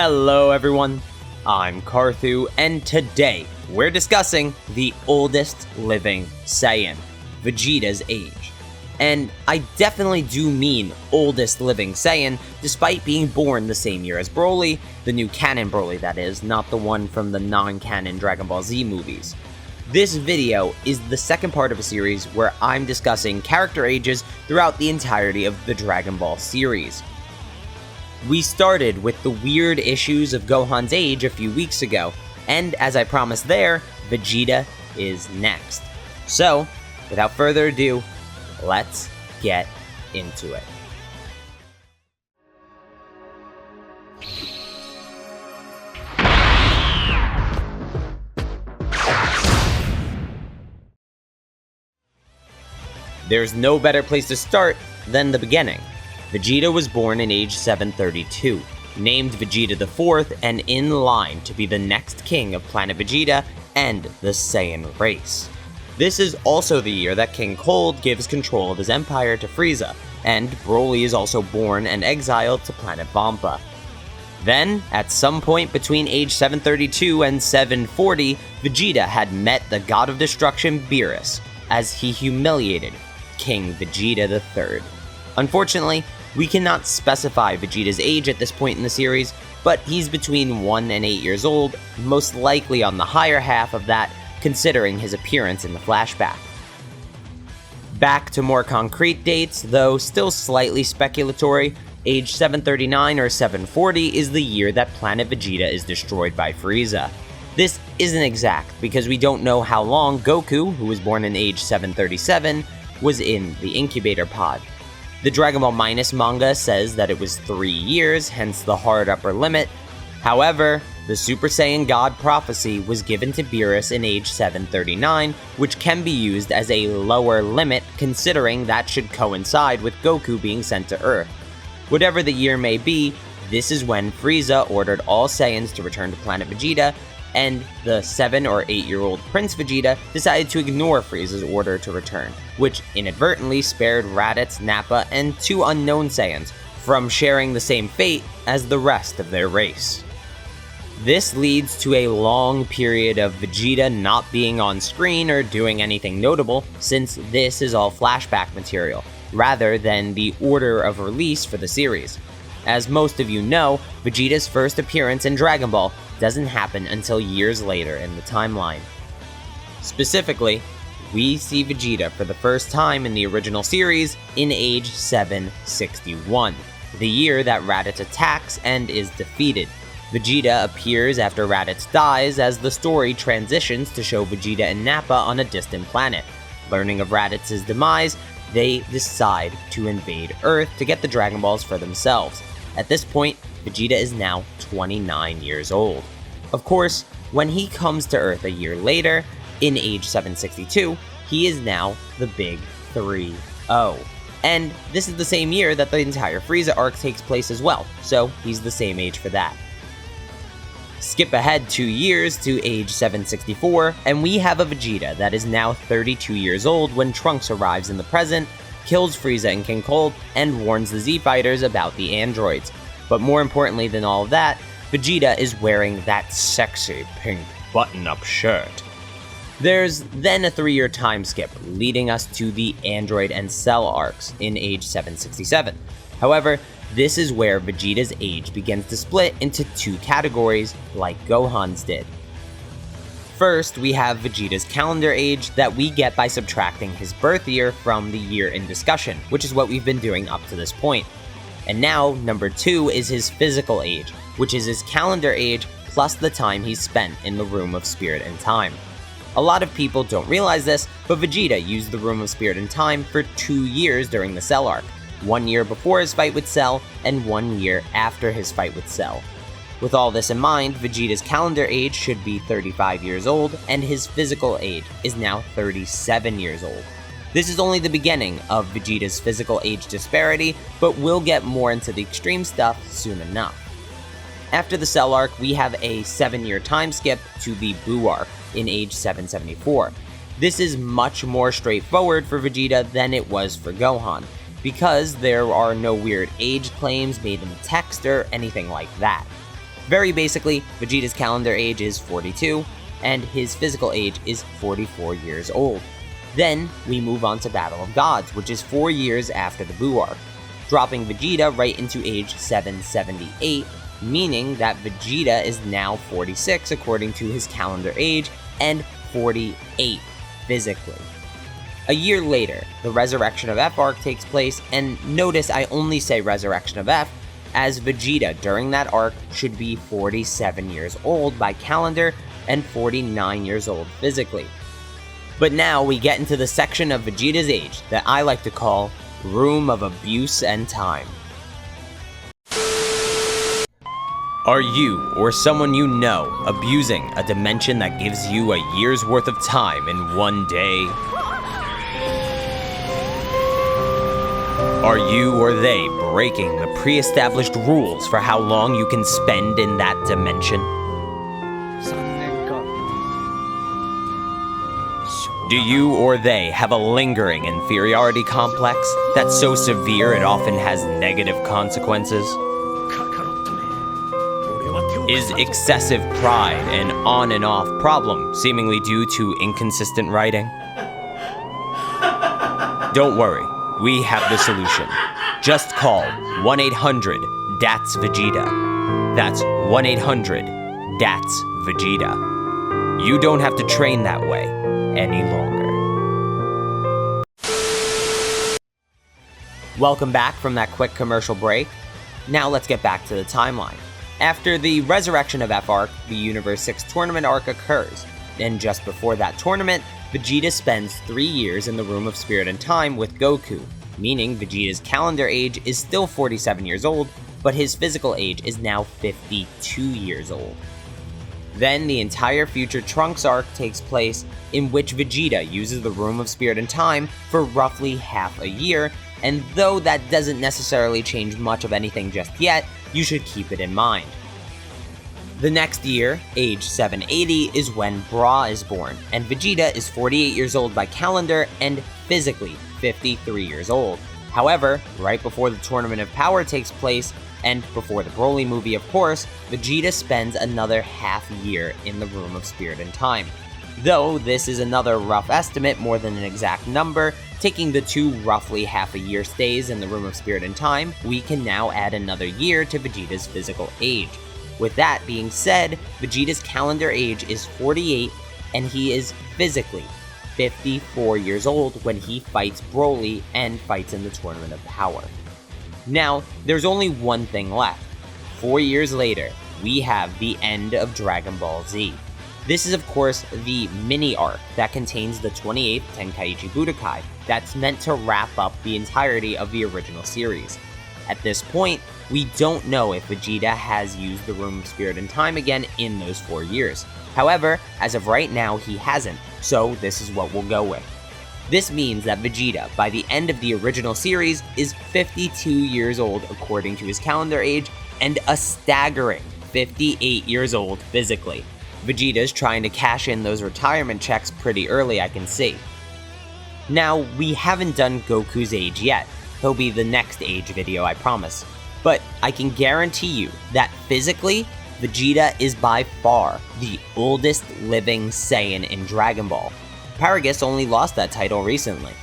Hello everyone, I'm Carthu, and today we're discussing the oldest living Saiyan, Vegeta's age. And I definitely do mean oldest living Saiyan, despite being born the same year as Broly, the new canon Broly that is, not the one from the non-canon Dragon Ball Z movies. This video is the second part of a series where I'm discussing character ages throughout the entirety of the Dragon Ball series. We started with the weird issues of Gohan's age a few weeks ago, and as I promised there, Vegeta is next. So, without further ado, let's get into it. There's no better place to start than the beginning. Vegeta was born in age 732, named Vegeta IV, and in line to be the next king of planet Vegeta and the Saiyan race. This is also the year that King Cold gives control of his empire to Frieza, and Broly is also born and exiled to planet Vampa. Then, at some point between age 732 and 740, Vegeta had met the God of Destruction Beerus, as he humiliated King Vegeta III. Unfortunately, we cannot specify Vegeta's age at this point in the series, but he's between 1 and 8 years old, most likely on the higher half of that, considering his appearance in the flashback. Back to more concrete dates, though still slightly speculatory, age 739 or 740 is the year that planet Vegeta is destroyed by Frieza. This isn't exact, because we don't know how long Goku, who was born in age 737, was in the incubator pod. The Dragon Ball Minus manga says that it was 3 years, hence the hard upper limit. However, the Super Saiyan God prophecy was given to Beerus in age 739, which can be used as a lower limit considering that should coincide with Goku being sent to Earth. Whatever the year may be, this is when Frieza ordered all Saiyans to return to planet Vegeta, and the 7 or 8-year-old Prince Vegeta decided to ignore Frieza's order to return, which inadvertently spared Raditz, Nappa, and 2 unknown Saiyans from sharing the same fate as the rest of their race. This leads to a long period of Vegeta not being on screen or doing anything notable, since this is all flashback material, rather than the order of release for the series. As most of you know, Vegeta's first appearance in Dragon Ball doesn't happen until years later in the timeline. Specifically, we see Vegeta for the first time in the original series in age 761, the year that Raditz attacks and is defeated. Vegeta appears after Raditz dies as the story transitions to show Vegeta and Nappa on a distant planet. Learning of Raditz's demise, they decide to invade Earth to get the Dragon Balls for themselves. At this point, Vegeta is now 29 years old. Of course, when he comes to Earth a year later, in age 762, he is now the Big 3-0. And this is the same year that the entire Frieza arc takes place as well, so he's the same age for that. Skip ahead 2 years to age 764, and we have a Vegeta that is now 32 years old when Trunks arrives in the present, kills Frieza and King Cold, and warns the Z-Fighters about the androids. But more importantly than all of that, Vegeta is wearing that sexy pink button-up shirt. There's then a 3-year time skip, leading us to the Android and Cell arcs in age 767. However, this is where Vegeta's age begins to split into 2 categories, like Gohan's did. First, we have Vegeta's calendar age that we get by subtracting his birth year from the year in discussion, which is what we've been doing up to this point. And now, number 2 is his physical age, which is his calendar age plus the time he's spent in the Room of Spirit and Time. A lot of people don't realize this, but Vegeta used the Room of Spirit and Time for 2 years during the Cell arc, 1 year before his fight with Cell, and 1 year after his fight with Cell. With all this in mind, Vegeta's calendar age should be 35 years old, and his physical age is now 37 years old. This is only the beginning of Vegeta's physical age disparity, but we'll get more into the extreme stuff soon enough. After the Cell arc, we have a 7-year time skip to the Buu arc in age 774. This is much more straightforward for Vegeta than it was for Gohan, because there are no weird age claims made in the text or anything like that. Very basically, Vegeta's calendar age is 42, and his physical age is 44 years old. Then, we move on to Battle of Gods, which is 4 years after the Buu arc, dropping Vegeta right into age 778, meaning that Vegeta is now 46 according to his calendar age, and 48 physically. A year later, the Resurrection of F arc takes place, and notice I only say Resurrection of F, as Vegeta during that arc should be 47 years old by calendar and 49 years old physically. But now we get into the section of Vegeta's age that I like to call Room of Abuse and Time. Are you, or someone you know, abusing a dimension that gives you a year's worth of time in one day? Are you or they breaking the pre-established rules for how long you can spend in that dimension? Do you or they have a lingering inferiority complex that's so severe it often has negative consequences? Is excessive pride an on and off problem, seemingly due to inconsistent writing? Don't worry, we have the solution. Just call 1-800-DATS-VEGETA. That's 1-800-DATS-VEGETA. You don't have to train that way any longer. Welcome back from that quick commercial break. Now let's get back to the timeline. After the Resurrection of F arc, the Universe 6 tournament arc occurs, and just before that tournament, Vegeta spends 3 years in the Room of Spirit and Time with Goku, meaning Vegeta's calendar age is still 47 years old, but his physical age is now 52 years old. Then the entire future Trunks arc takes place, in which Vegeta uses the Room of Spirit and Time for roughly half a year, and though that doesn't necessarily change much of anything just yet, you should keep it in mind. The next year, age 780, is when Bra is born, and Vegeta is 48 years old by calendar and physically 53 years old. However, right before the Tournament of Power takes place, and before the Broly movie of course, Vegeta spends another half year in the Room of Spirit and Time. Though this is another rough estimate more than an exact number, taking the two roughly half a year stays in the Room of Spirit and Time, we can now add another year to Vegeta's physical age. With that being said, Vegeta's calendar age is 48, and he is physically 54 years old when he fights Broly and fights in the Tournament of Power. Now, there's only one thing left. 4 years later, we have the end of Dragon Ball Z. This is of course the mini arc that contains the 28th Tenkaichi Budokai that's meant to wrap up the entirety of the original series. At this point, we don't know if Vegeta has used the Room of Spirit and Time again in those 4 years. However, as of right now, he hasn't, so this is what we'll go with. This means that Vegeta, by the end of the original series, is 52 years old according to his calendar age, and a staggering 58 years old physically. Vegeta's trying to cash in those retirement checks pretty early, I can see. Now, we haven't done Goku's age yet. He'll be the next age video, I promise. But I can guarantee you that physically, Vegeta is by far the oldest living Saiyan in Dragon Ball. Paragus only lost that title recently.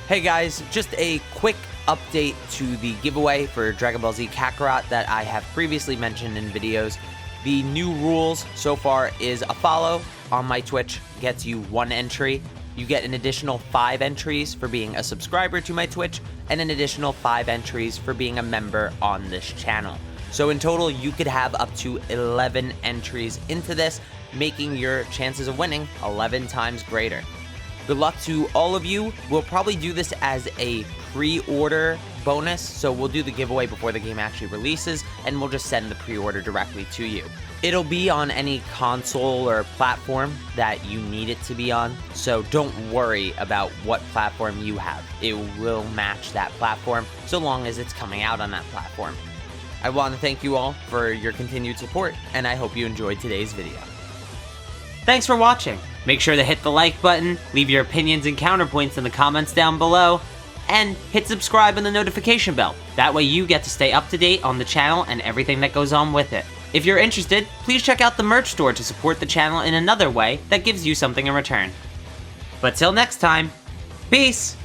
Hey guys, just a quick update to the giveaway for Dragon Ball Z Kakarot that I have previously mentioned in videos. The new rules so far is a follow on my Twitch gets you 1 entry. You get an additional 5 entries for being a subscriber to my Twitch, and an additional 5 entries for being a member on this channel. So in total, you could have up to 11 entries into this, making your chances of winning 11 times greater. Good luck to all of you. We'll probably do this as a pre-order bonus, so we'll do the giveaway before the game actually releases, and we'll just send the pre-order directly to you. It'll be on any console or platform that you need it to be on, so don't worry about what platform you have. It will match that platform, so long as it's coming out on that platform. I want to thank you all for your continued support, and I hope you enjoyed today's video. Thanks for watching. Make sure to hit the like button, leave your opinions and counterpoints in the comments down below, and hit subscribe and the notification bell. That way you get to stay up to date on the channel and everything that goes on with it. If you're interested, please check out the merch store to support the channel in another way that gives you something in return. But till next time, peace!